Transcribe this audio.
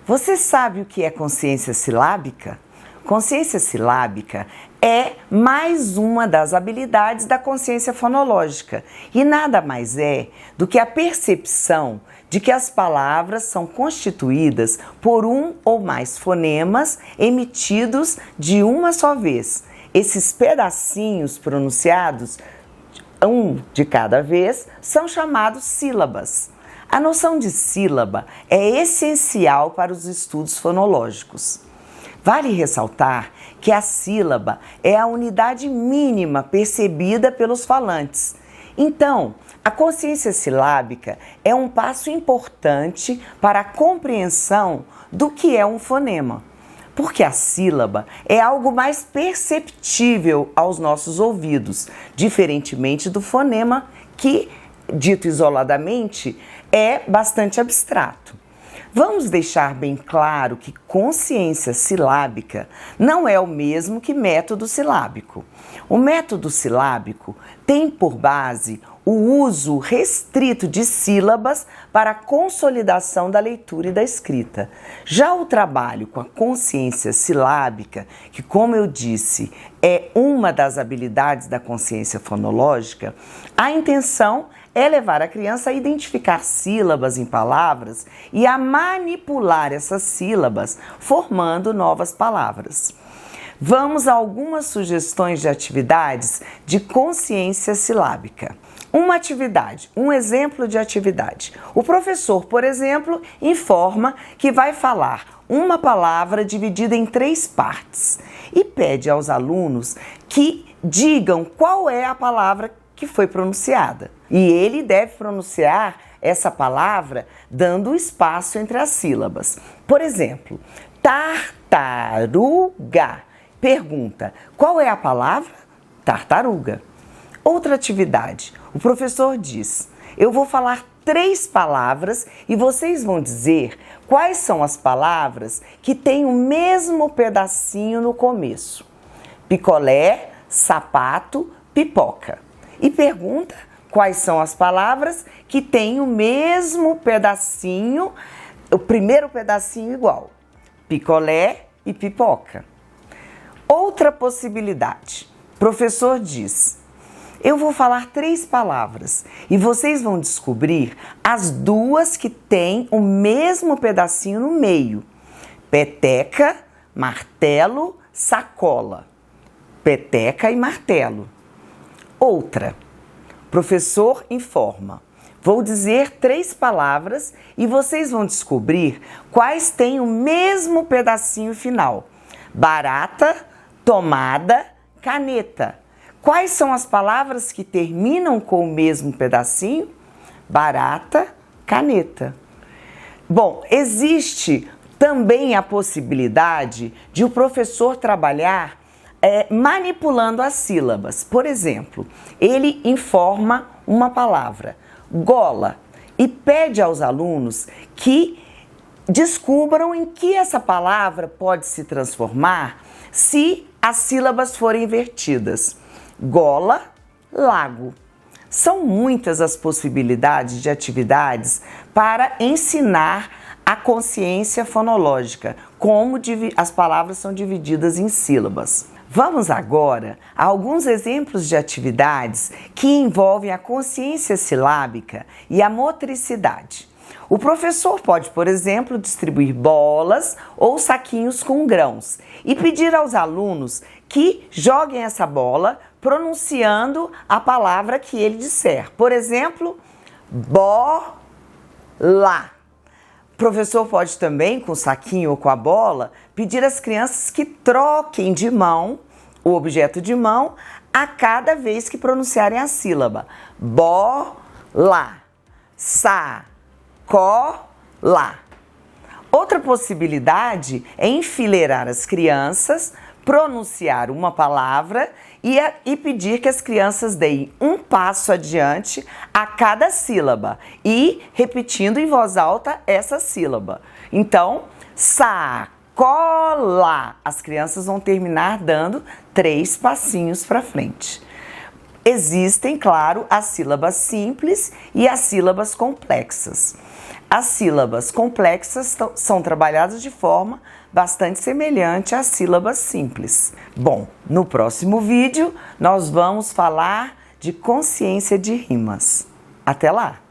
Você sabe o que é consciência silábica? Consciência silábica é mais uma das habilidades da consciência fonológica e nada mais é do que a percepção de que as palavras são constituídas por um ou mais fonemas emitidos de uma só vez. Esses pedacinhos pronunciados, um de cada vez, são chamados sílabas. A noção de sílaba é essencial para os estudos fonológicos. Vale ressaltar que a sílaba é a unidade mínima percebida pelos falantes. Então, a consciência silábica é um passo importante para a compreensão do que é um fonema, porque a sílaba é algo mais perceptível aos nossos ouvidos, diferentemente do fonema que, dito isoladamente, é bastante abstrato. Vamos deixar bem claro que consciência silábica não é o mesmo que método silábico. O método silábico tem por base o uso restrito de sílabas para a consolidação da leitura e da escrita. Já o trabalho com a consciência silábica, que, como eu disse, é uma das habilidades da consciência fonológica, a intenção é levar a criança a identificar sílabas em palavras e a manipular essas sílabas, formando novas palavras. Vamos a algumas sugestões de atividades de consciência silábica. Uma atividade, um exemplo de atividade. O professor, por exemplo, informa que vai falar uma palavra dividida em 3 partes e pede aos alunos que digam qual é a palavra que foi pronunciada. E ele deve pronunciar essa palavra dando espaço entre as sílabas. Por exemplo, tartaruga. Pergunta: qual é a palavra? Tartaruga. Outra atividade. O professor diz: eu vou falar 3 palavras e vocês vão dizer quais são as palavras que têm o mesmo pedacinho no começo. Picolé, sapato, pipoca. E pergunta quais são as palavras que têm o mesmo pedacinho, o primeiro pedacinho igual. Picolé e pipoca. Outra possibilidade. O professor diz: eu vou falar 3 palavras e vocês vão descobrir as 2 que têm o mesmo pedacinho no meio. Peteca, martelo, sacola. Peteca e martelo. Outra. Professor informa: vou dizer 3 palavras e vocês vão descobrir quais têm o mesmo pedacinho final. Barata, tomada, caneta. Quais são as palavras que terminam com o mesmo pedacinho? Barata, caneta. Bom, existe também a possibilidade de o professor trabalhar manipulando as sílabas. Por exemplo, ele informa uma palavra, gola, e pede aos alunos que descubram em que essa palavra pode se transformar se as sílabas forem invertidas. Gola, lago. São muitas as possibilidades de atividades para ensinar a consciência fonológica, como as palavras são divididas em sílabas. Vamos agora a alguns exemplos de atividades que envolvem a consciência silábica e a motricidade. O professor pode, por exemplo, distribuir bolas ou saquinhos com grãos e pedir aos alunos que joguem essa bola pronunciando a palavra que ele disser. Por exemplo, bola. O professor pode também, com o saquinho ou com a bola, pedir às crianças que troquem de mão o objeto de mão a cada vez que pronunciarem a sílaba. Bola, sacola. Outra possibilidade é enfileirar as crianças, pronunciar uma palavra e pedir que as crianças deem um passo adiante a cada sílaba e repetindo em voz alta essa sílaba. Então, sacola. As crianças vão terminar dando 3 passinhos para frente. Existem, claro, as sílabas simples e as sílabas complexas. As sílabas complexas são trabalhadas de forma bastante semelhante às sílabas simples. Bom, no próximo vídeo nós vamos falar de consciência de rimas. Até lá!